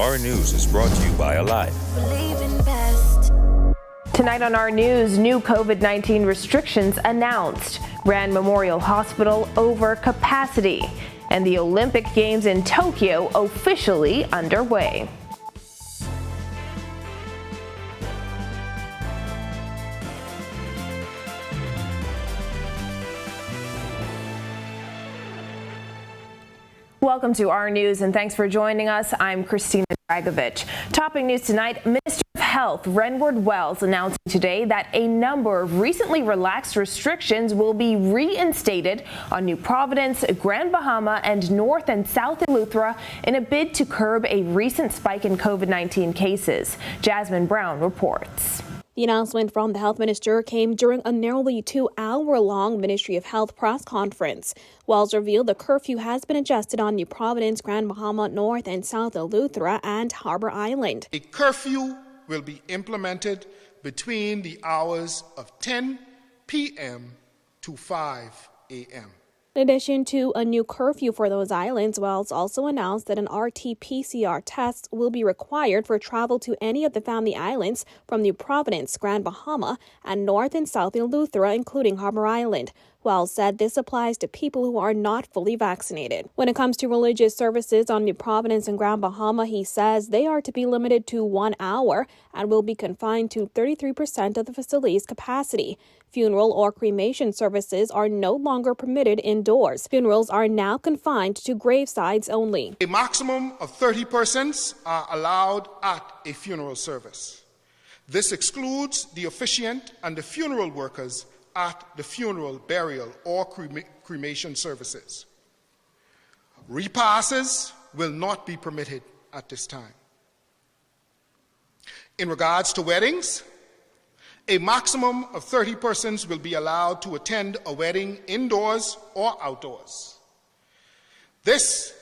Our News is brought to you by Alive. Tonight on Our News, new COVID-19 restrictions announced. Grand Memorial Hospital over capacity. And the Olympic Games in Tokyo officially underway. Welcome to Our News and thanks for joining us. I'm Christina Dragovich. Topping news tonight, Minister of Health Renward Wells announcing today that a number of recently relaxed restrictions will be reinstated on New Providence, Grand Bahama, and North and South Eleuthera in a bid to curb a recent spike in COVID-19 cases. Jasmine Brown reports. The announcement from the health minister came during a nearly 2-hour-long Ministry of Health press conference. Wells revealed the curfew has been adjusted on New Providence, Grand Bahama, North and South Eleuthera, and Harbor Island. A curfew will be implemented between the hours of 10 p.m. to 5 a.m. In addition to a new curfew for those islands, Wells also announced that an RT-PCR test will be required for travel to any of the family islands from New Providence, Grand Bahama, and North and South Eleuthera, including Harbor Island. Wells said this applies to people who are not fully vaccinated. When it comes to religious services on New Providence and Grand Bahama, he says they are to be limited to 1 hour and will be confined to 33% of the facility's capacity. Funeral or cremation services are no longer permitted indoors. Funerals are now confined to gravesides only. A maximum of 30 persons are allowed at a funeral service. This excludes the officiant and the funeral workers at the funeral, burial, or cremation services. Repasses will not be permitted at this time. In regards to weddings, a maximum of 30 persons will be allowed to attend a wedding indoors or outdoors. This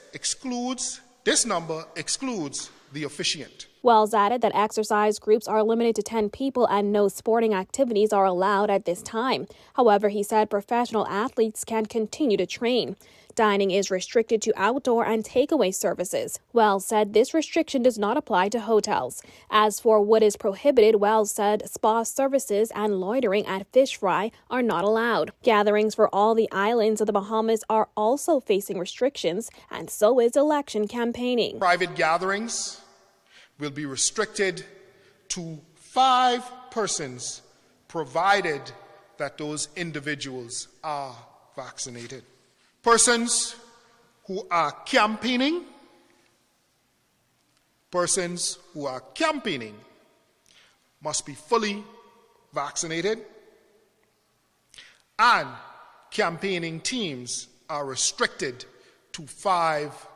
number excludes the officiant. Wells added that exercise groups are limited to 10 people and no sporting activities are allowed at this time. However, he said professional athletes can continue to train. Dining is restricted to outdoor and takeaway services. Wells said this restriction does not apply to hotels. As for what is prohibited, Wells said spa services and loitering at fish fry are not allowed. Gatherings for all the islands of the Bahamas are also facing restrictions, and so is election campaigning. Private gatherings will be restricted to 5 persons, provided that those individuals are vaccinated. Persons who are campaigning must be fully vaccinated, and campaigning teams are restricted to 5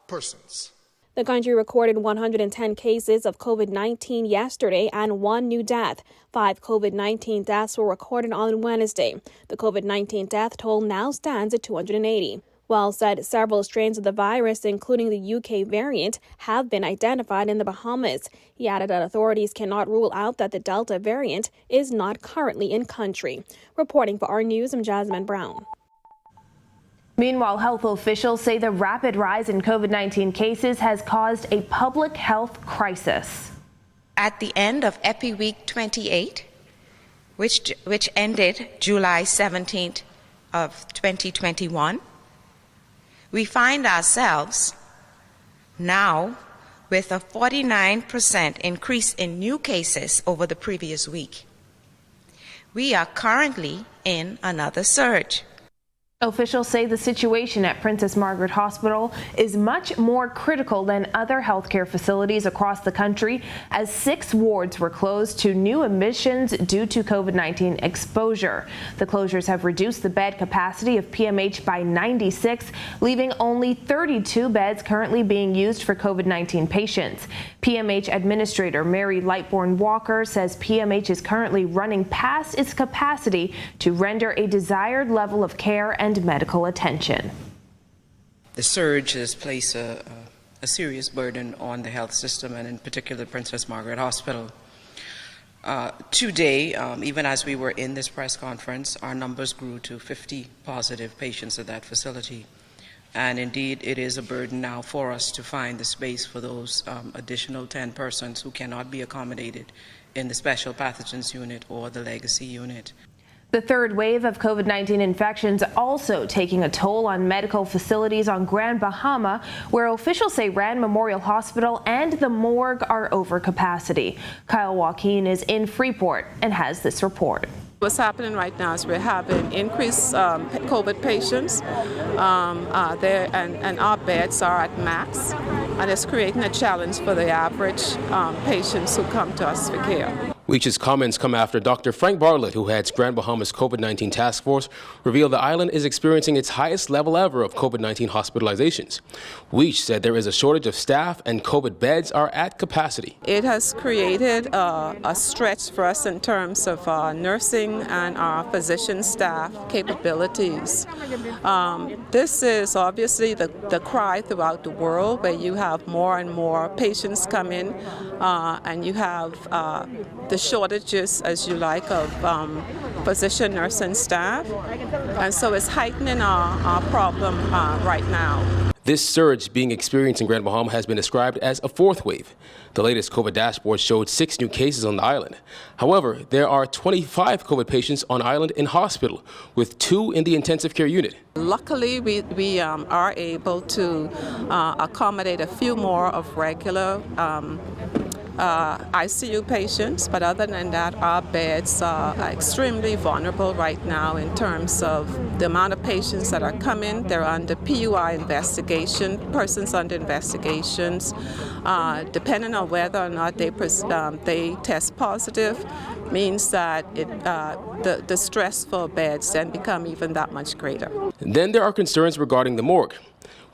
persons. The country recorded 110 cases of COVID-19 yesterday and 1 new death. 5 COVID-19 deaths were recorded on Wednesday. The COVID-19 death toll now stands at 280. Wells said several strains of the virus, including the UK variant, have been identified in the Bahamas. He added that authorities cannot rule out that the Delta variant is not currently in country. Reporting for Our News, I'm Jasmine Brown. Meanwhile, health officials say the rapid rise in COVID-19 cases has caused a public health crisis. At the end of Epi Week 28, which ended July 17th of 2021, we find ourselves now with a 49% increase in new cases over the previous week. We are currently in another surge. Officials say the situation at Princess Margaret Hospital is much more critical than other healthcare facilities across the country, as 6 wards were closed to new admissions due to COVID-19 exposure. The closures have reduced the bed capacity of PMH by 96, leaving only 32 beds currently being used for COVID-19 patients. PMH Administrator Mary Lightbourne Walker says PMH is currently running past its capacity to render a desired level of care and medical attention. The surge has placed a serious burden on the health system, and in particular Princess Margaret Hospital. Today, even as we were in this press conference, our numbers grew to 50 positive patients at that facility. And indeed, it is a burden now for us to find the space for those additional 10 persons who cannot be accommodated in the special pathogens unit or the legacy unit. The third wave of COVID-19 infections also taking a toll on medical facilities on Grand Bahama, where officials say Rand Memorial Hospital and the morgue are over capacity. Kyle Joaquin is in Freeport and has this report. What's happening right now is we're having increased COVID patients there, and our beds are at max, and it's creating a challenge for the average patients who come to us for care. Weech's comments come after Dr. Frank Bartlett, who heads Grand Bahama's COVID-19 task force, revealed the island is experiencing its highest level ever of COVID-19 hospitalizations. Weech said there is a shortage of staff and COVID beds are at capacity. It has created a stretch for us in terms of nursing and our physician staff capabilities. This is obviously the cry throughout the world, where you have more and more patients come in and you have the shortages, as you like, of physician, nurse, and staff. And so it's heightening our problem right now. This surge being experienced in Grand Bahama has been described as a fourth wave. The latest COVID dashboard showed 6 new cases on the island. However, there are 25 COVID patients on island in hospital, with 2 in the intensive care unit. Luckily, we are able to accommodate a few more of regular ICU patients, but other than that, our beds are extremely vulnerable right now in terms of the amount of patients that are coming. They're under PUI investigation, persons under investigations. Depending on whether or not they test positive, means that the stress for beds then become even that much greater. Then there are concerns regarding the morgue.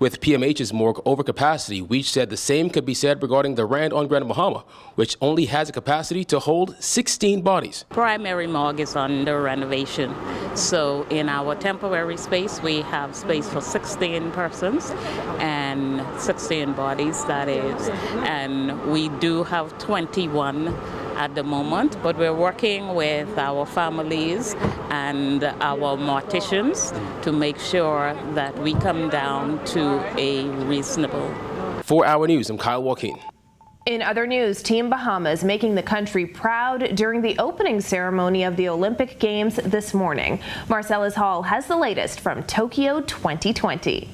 With PMH's morgue over capacity, Weech said the same could be said regarding the Rand on Grand Bahama, which only has a capacity to hold 16 bodies. Primary morgue is under renovation, so in our temporary space we have space for 16 persons and 16 bodies, that is, and we do have 21 at the moment, but we're working with our families and our morticians to make sure that we come down to a reasonable. For Our News, I'm Kyle Joaquin. In other news, Team Bahamas making the country proud during the opening ceremony of the Olympic Games this morning. Marcellus Hall has the latest from Tokyo 2020.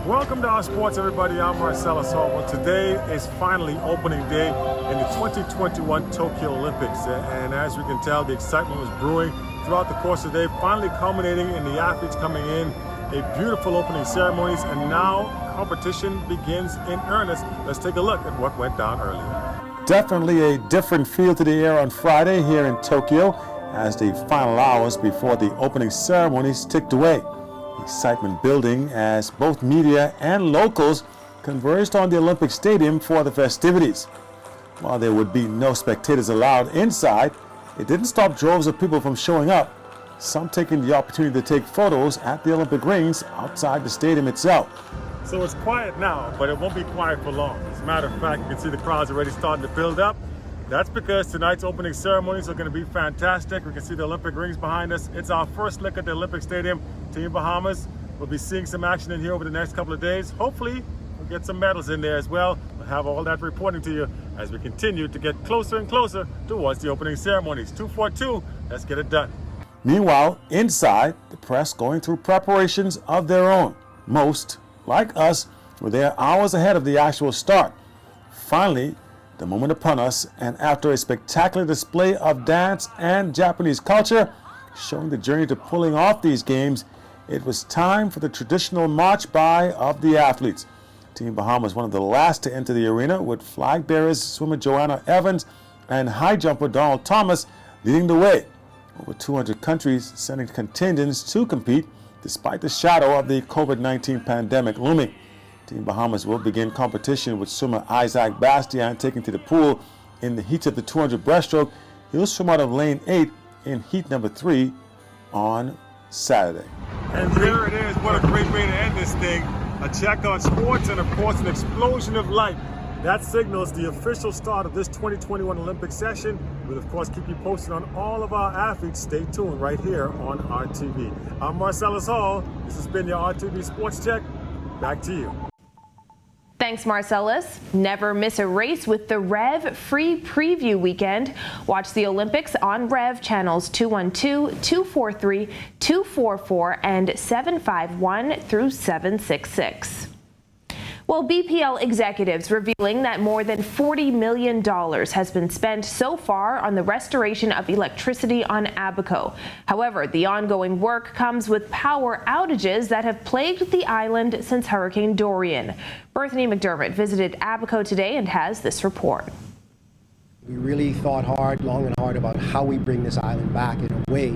Welcome to our sports, everybody. I'm Marcellus Hall. Well, today is finally opening day in the 2021 Tokyo Olympics. And as we can tell, the excitement was brewing throughout the course of the day, finally culminating in the athletes coming in, a beautiful opening ceremonies, and now competition begins in earnest. Let's take a look at what went down earlier. Definitely a different feel to the air on Friday here in Tokyo as the final hours before the opening ceremonies ticked away. Excitement building as both media and locals converged on the Olympic Stadium for the festivities. While there would be no spectators allowed inside, it didn't stop droves of people from showing up, some taking the opportunity to take photos at the Olympic rings outside the stadium itself. So it's quiet now, but it won't be quiet for long. As a matter of fact, you can see the crowds already starting to build up. That's because tonight's opening ceremonies are going to be fantastic. We can see the Olympic rings behind us. It's our first look at the Olympic Stadium. Team Bahamas will be seeing some action in here over the next couple of days. Hopefully, we'll get some medals in there as well. We'll have all that reporting to you as we continue to get closer and closer towards the opening ceremonies. 242, let's get it done. Meanwhile, inside, the press going through preparations of their own. Most, like us, were there hours ahead of the actual start. Finally, the moment upon us, and after a spectacular display of dance and Japanese culture, showing the journey to pulling off these games, it was time for the traditional march by of the athletes. Team Bahamas one of the last to enter the arena, with flag bearers swimmer Joanna Evans and high jumper Donald Thomas leading the way. Over 200 countries sending contingents to compete despite the shadow of the COVID-19 pandemic looming. Team Bahamas will begin competition with swimmer Isaac Bastian taking to the pool in the heat of the 200 breaststroke. He'll swim out of lane 8 in heat number 3 on Saturday. And there it is. What a great way to end this thing. A check on sports and, of course, an explosion of light That signals the official start of this 2021 Olympic session. We'll, of course, keep you posted on all of our athletes. Stay tuned right here on RTV. I'm Marcellus Hall. This has been your RTV Sports Check. Back to you. Thanks, Marcellus. Never miss a race with the Rev Free Preview Weekend. Watch the Olympics on Rev channels 212, 243, 244, and 751 through 766. Well, BPL executives revealing that more than $40 million has been spent so far on the restoration of electricity on Abaco. However, the ongoing work comes with power outages that have plagued the island since Hurricane Dorian. Berthany McDermott visited Abaco today and has this report. We really thought long and hard about how we bring this island back in a way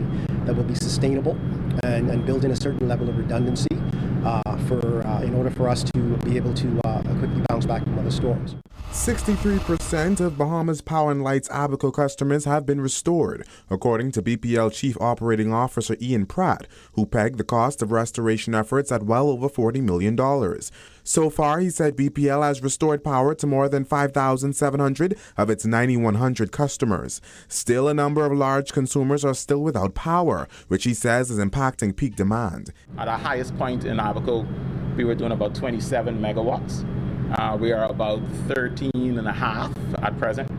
that will be sustainable and build in a certain level of redundancy in order for us to be able to quickly bounce back from other storms. 63% of Bahamas Power and Light's Abaco customers have been restored, according to BPL Chief Operating Officer Ian Pratt, who pegged the cost of restoration efforts at well over $40 million. So far, he said BPL has restored power to more than 5,700 of its 9,100 customers. Still, a number of large consumers are still without power, which he says is impacting peak demand. At our highest point in Abaco, we were doing about 27 megawatts. We are about 13 and a half at present.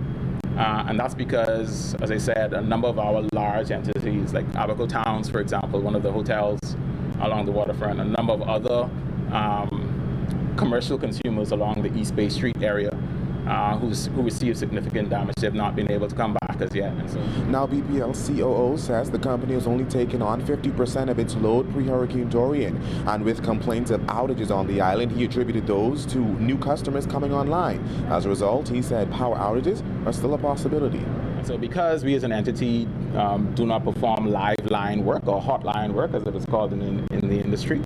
And that's because, as I said, a number of our large entities, like Abaco Towns, for example, one of the hotels along the waterfront, a number of other commercial consumers along the East Bay Street area who received significant damage, have not been able to come back as yet. And so, now, BPL COO says the company has only taken on 50% of its load pre-Hurricane Dorian, and with complaints of outages on the island, he attributed those to new customers coming online. As a result, he said power outages are still a possibility. So because we as an entity do not perform live line work or hotline work, as it is called in the industry,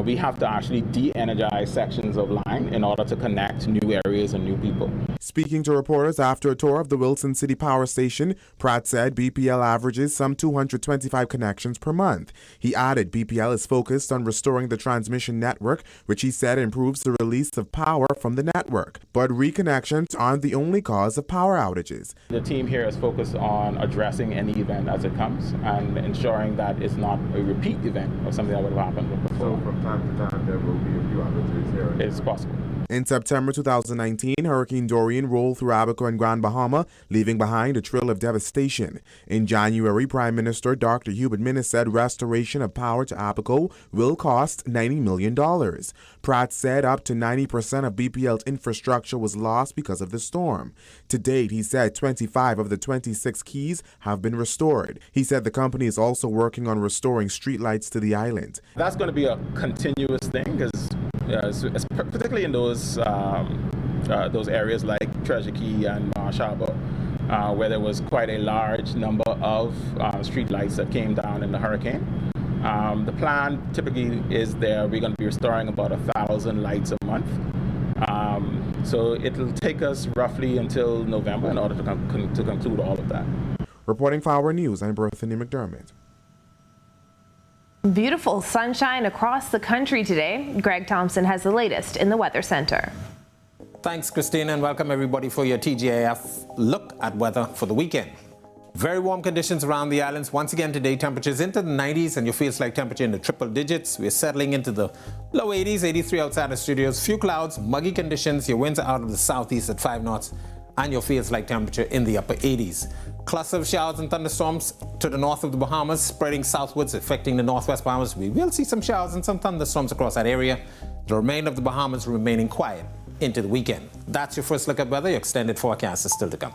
we have to actually de-energize sections of line in order to connect new areas and new people. Speaking to reporters after a tour of the Wilson City Power Station, Pratt said BPL averages some 225 connections per month. He added BPL is focused on restoring the transmission network, which he said improves the release of power from the network. But reconnections aren't the only cause of power outages. The team here is focused on addressing any event as it comes and ensuring that it's not a repeat event of something that would have happened before. So from time to time there will be a few outages here. It's possible. In September 2019, Hurricane Dorian rolled through Abaco and Grand Bahama, leaving behind a trail of devastation. In January, Prime Minister Dr. Hubert Minnis said restoration of power to Abaco will cost $90 million. Pratt said up to 90% of BPL's infrastructure was lost because of the storm. To date, he said 25 of the 26 keys have been restored. He said the company is also working on restoring streetlights to the island. That's going to be a continuous thing, because particularly in those areas like Treasure Key and Marsh Harbor, where there was quite a large number of streetlights that came down in the hurricane. The plan typically is we're going to be restoring about 1,000 lights a month. So it'll take us roughly until November in order to conclude all of that. Reporting for Our News, I'm Berthany McDermott. Beautiful sunshine across the country today. Greg Thompson has the latest in the Weather Center. Thanks, Christina, and welcome everybody for your TGIF look at weather for the weekend. Very warm conditions around the islands. Once again today, temperatures into the 90s and your feels like temperature in the triple digits. We're settling into the low 80s, 83 outside the studios. Few clouds, muggy conditions. Your winds are out of the southeast at 5 knots and your feels like temperature in the upper 80s. Cluster of showers and thunderstorms to the north of the Bahamas, spreading southwards, affecting the northwest Bahamas. We will see some showers and some thunderstorms across that area. The remainder of the Bahamas remaining quiet into the weekend. That's your first look at weather. Your extended forecast is still to come.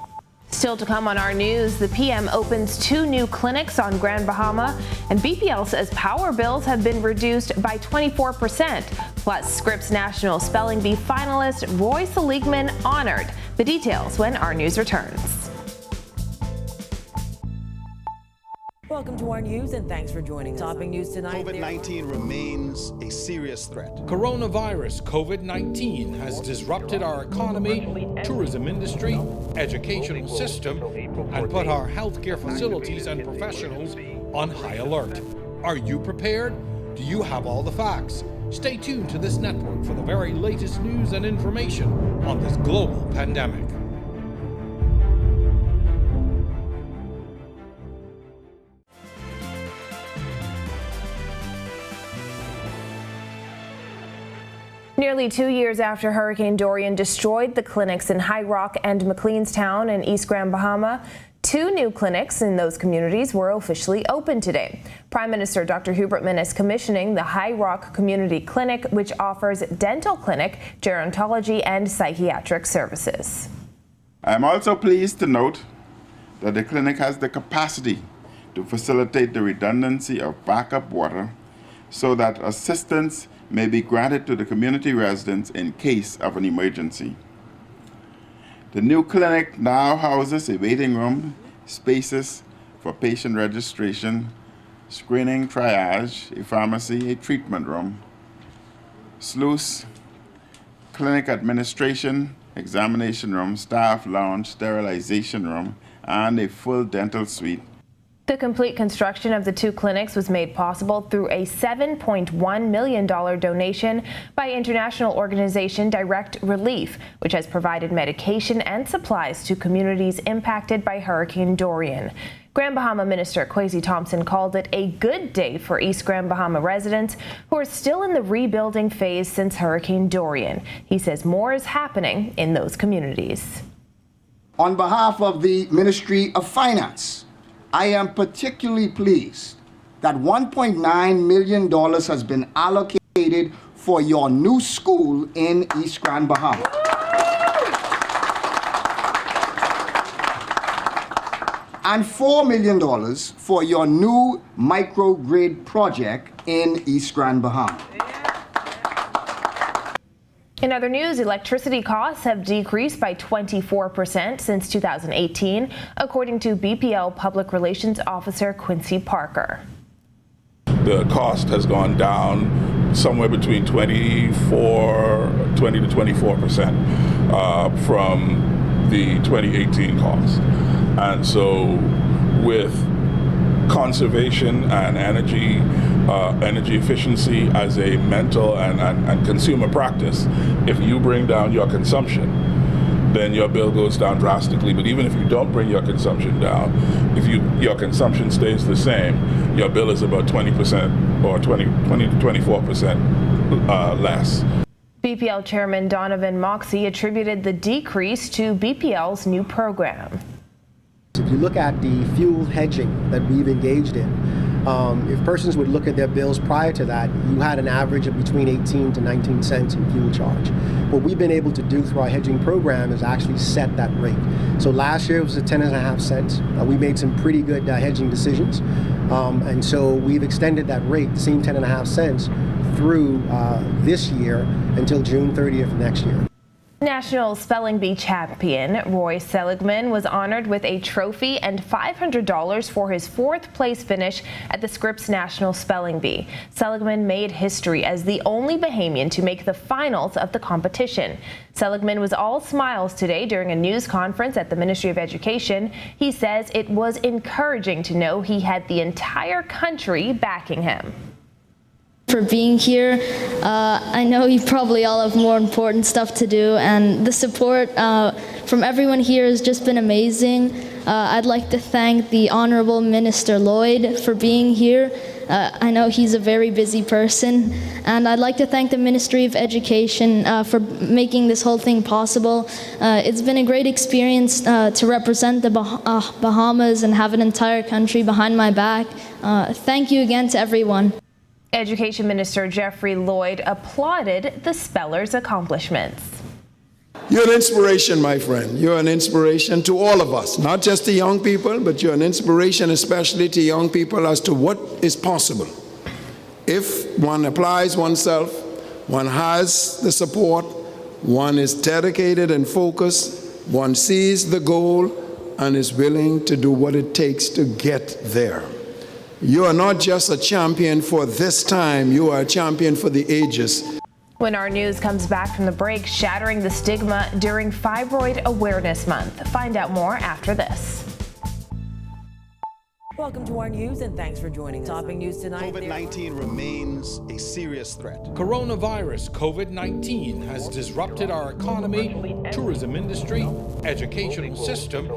Still to come on Our News, the PM opens 2 new clinics on Grand Bahama, and BPL says power bills have been reduced by 24%. Plus, Scripps National Spelling Bee finalist Roy Seligman honored. The details when Our News returns. Welcome to Our News, and thanks for joining us. Topping news tonight. COVID-19 remains a serious threat. Coronavirus COVID-19 has disrupted our economy, tourism industry, educational system, and put our healthcare facilities and professionals on high alert. Are you prepared? Do you have all the facts? Stay tuned to this network for the very latest news and information on this global pandemic. Nearly 2 years after Hurricane Dorian destroyed the clinics in High Rock and McLeanstown in East Grand Bahama, 2 new clinics in those communities were officially open today. Prime Minister Dr. Hubert Minnis commissioning the High Rock Community Clinic, which offers dental clinic, gerontology, and psychiatric services. I am also pleased to note that the clinic has the capacity to facilitate the redundancy of backup water so that assistance may be granted to the community residents in case of an emergency. The new clinic now houses a waiting room, spaces for patient registration, screening, triage, a pharmacy, a treatment room, sluice, clinic administration, examination room, staff lounge, sterilization room, and a full dental suite. The complete construction of the 2 clinics was made possible through a $7.1 million donation by international organization Direct Relief, which has provided medication and supplies to communities impacted by Hurricane Dorian. Grand Bahama Minister Kwesi Thompson called it a good day for East Grand Bahama residents who are still in the rebuilding phase since Hurricane Dorian. He says more is happening in those communities. On behalf of the Ministry of Finance, I am particularly pleased that $1.9 million has been allocated for your new school in East Grand Bahama. And $4 million for your new microgrid project in East Grand Bahama. In other news, electricity costs have decreased by 24% since 2018, according to BPL Public Relations Officer Quincy Parker. The cost has gone down somewhere between 20 to 24% from the 2018 cost. And so with conservation and energy efficiency as a mental and consumer practice, if you bring down your consumption, then your bill goes down drastically. But even if you don't bring your consumption down, if your consumption stays the same, your bill is about 20% or 20 to 24% less. BPL Chairman Donovan Moxey attributed the decrease to BPL's new program. If you look at the fuel hedging that we've engaged in, if persons would look at their bills prior to that, you had an average of between 18 to 19 cents in fuel charge. What we've been able to do through our hedging program is actually set that rate. So last year it was at 10.5 cents. We made some pretty good hedging decisions. And so we've extended that rate, the same 10.5 cents, through this year until June 30th next year. National Spelling Bee champion Roy Seligman was honored with a trophy and $500 for his 4th place finish at the Scripps National Spelling Bee. Seligman made history as the only Bahamian to make the finals of the competition. Seligman was all smiles today during a news conference at the Ministry of Education. He says it was encouraging to know he had the entire country backing him. For being here. I know you probably all have more important stuff to do, and the support from everyone here has just been amazing. I'd like to thank the Honorable Minister Lloyd for being here. I know he's a very busy person, and I'd like to thank the Ministry of Education for making this whole thing possible. It's been a great experience to represent the Bahamas and have an entire country behind my back. Thank you again to everyone. Education Minister Jeffrey Lloyd applauded the spellers' accomplishments. You're an inspiration, my friend. You're an inspiration to all of us, not just to young people, but you're an inspiration especially to young people as to what is possible. If one applies oneself, one has the support, one is dedicated and focused, one sees the goal and is willing to do what it takes to get there. You are not just a champion for this time, you are a champion for the ages. When our news comes back from the break, shattering the stigma during Fibroid Awareness Month. Find out more after this. Welcome to our news and thanks for joining us. Topping news tonight. COVID-19 remains a serious threat. Coronavirus COVID-19 has disrupted our economy, tourism industry, educational system,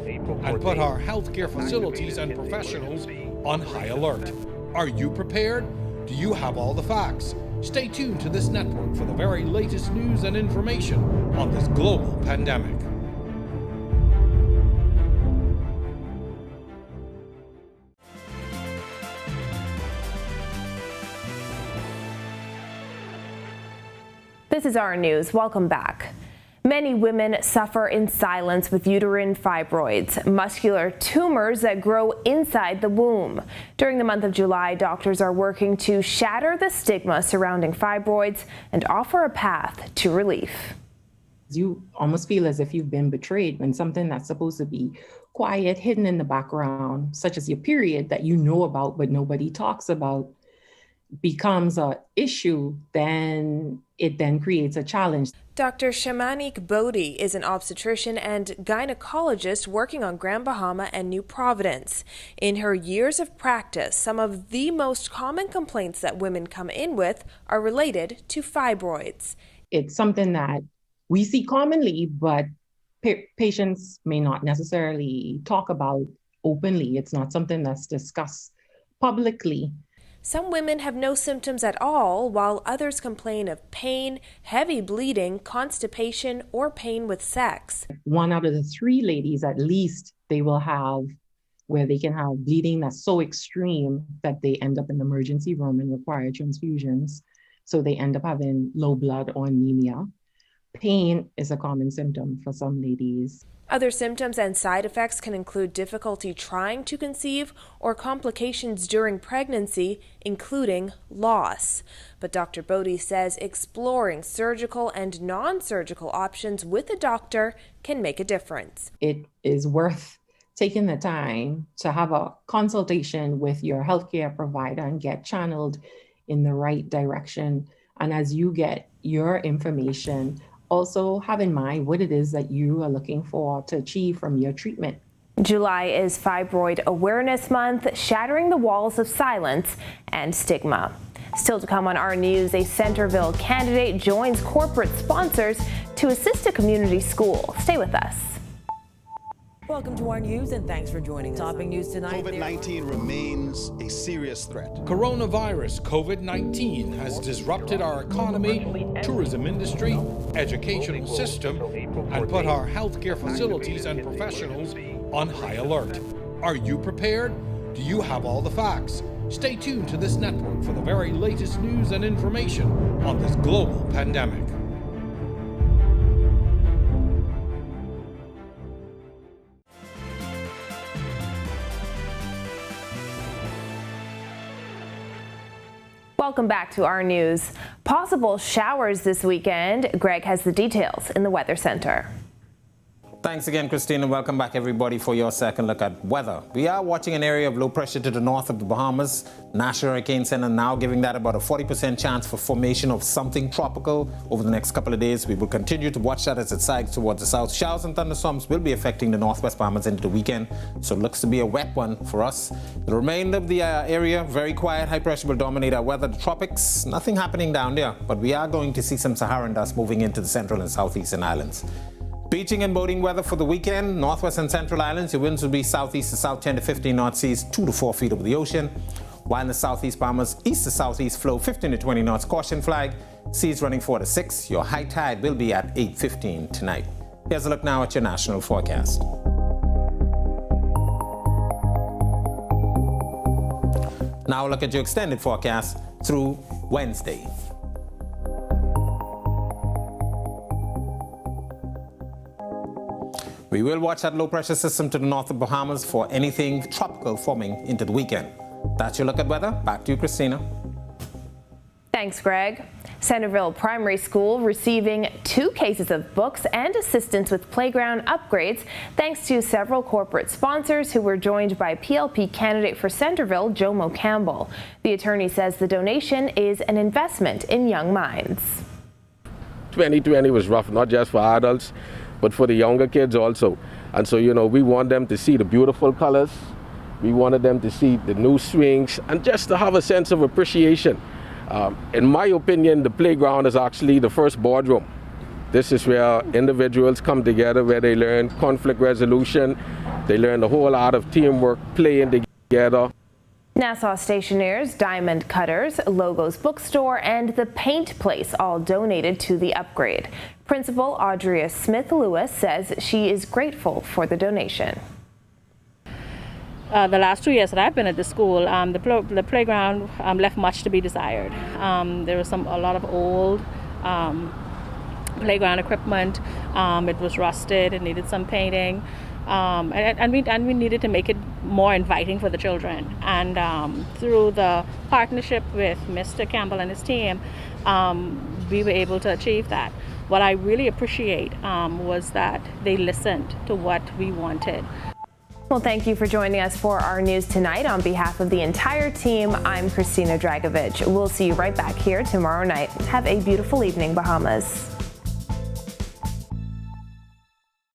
and put our healthcare facilities and professionals on high alert. Are you prepared? Do you have all the facts? Stay tuned to this network for the very latest news and information on this global pandemic. This is our news. Welcome back. Many women suffer in silence with uterine fibroids, muscular tumors that grow inside the womb. During the month of July, doctors are working to shatter the stigma surrounding fibroids and offer a path to relief. You almost feel as if you've been betrayed when something that's supposed to be quiet, hidden in the background, such as your period that you know about but nobody talks about, becomes an issue, then it creates a challenge. Dr. Shamanik Bodhi is an obstetrician and gynecologist working on Grand Bahama and New Providence. In her years of practice, some of the most common complaints that women come in with are related to fibroids. It's something that we see commonly, but patients may not necessarily talk about openly. It's not something that's discussed publicly. Some women have no symptoms at all, while others complain of pain, heavy bleeding, constipation, or pain with sex. 1 out of the 3 ladies, at least, they will have where they can have bleeding that's so extreme that they end up in the emergency room and require transfusions. So they end up having low blood or anemia. Pain is a common symptom for some ladies. Other symptoms and side effects can include difficulty trying to conceive or complications during pregnancy, including loss. But Dr. Bodhi says exploring surgical and non-surgical options with a doctor can make a difference. It is worth taking the time to have a consultation with your healthcare provider and get channeled in the right direction. And as you get your information, also have in mind what it is that you are looking for to achieve from your treatment. July is Fibroid Awareness Month, shattering the walls of silence and stigma. Still to come on our news, a Centerville candidate joins corporate sponsors to assist a community school. Stay with us. Welcome to our news and thanks for joining us. Topping news tonight. COVID-19 remains a serious threat. Coronavirus COVID-19 has disrupted our economy, tourism industry, educational system, and put our healthcare facilities and professionals on high alert. Are you prepared? Do you have all the facts? Stay tuned to this network for the very latest news and information on this global pandemic. Welcome back to our news. Possible showers this weekend. Greg has the details in the Weather Center. Thanks again, Christine, and welcome back, everybody, for your second look at weather. We are watching an area of low pressure to the north of the Bahamas. National Hurricane Center now giving that about a 40% chance for formation of something tropical over the next couple of days. We will continue to watch that as it sides towards the south. Showers and thunderstorms will be affecting the northwest Bahamas into the weekend, so it looks to be a wet one for us. The remainder of the area, very quiet. High pressure will dominate our weather. The tropics, nothing happening down there, but we are going to see some Saharan dust moving into the central and southeastern islands. Beaching and boating weather for the weekend. Northwest and central islands, your winds will be southeast to south 10 to 15 knot seas, 2 to 4 feet over the ocean. While in the southeast Bahamas, east to southeast flow 15 to 20 knots, caution flag, seas running 4 to 6. Your high tide will be at 8:15 tonight. Here's a look now at your national forecast. Now look at your extended forecast through Wednesday. We will watch that low pressure system to the north of Bahamas for anything tropical forming into the weekend. That's your look at weather. Back to you, Christina. Thanks, Greg. Centerville Primary School receiving 2 cases of books and assistance with playground upgrades thanks to several corporate sponsors who were joined by PLP candidate for Centerville, Jomo Campbell. The attorney says the donation is an investment in young minds. 2020 was rough, not just for adults, but for the younger kids also. And so, we want them to see the beautiful colors We wanted them to see the new swings and just to have a sense of appreciation. In my opinion, the playground is actually the first boardroom. This is where individuals come together, where they learn conflict resolution, they learn the whole art of teamwork, playing together. Nassau Stationers, Diamond Cutters, Logos Bookstore, and the Paint Place all donated to the upgrade. Principal Audrea Smith-Lewis says she is grateful for the donation. The last 2 years that I've been at the school, the playground left much to be desired. There was a lot of old playground equipment. It was rusted, it needed some painting. And we needed to make it more inviting for the children. And through the partnership with Mr. Campbell and his team, we were able to achieve that. What I really appreciate was that they listened to what we wanted. Well, thank you for joining us for our news tonight. On behalf of the entire team, I'm Christina Dragovich. We'll see you right back here tomorrow night. Have a beautiful evening, Bahamas.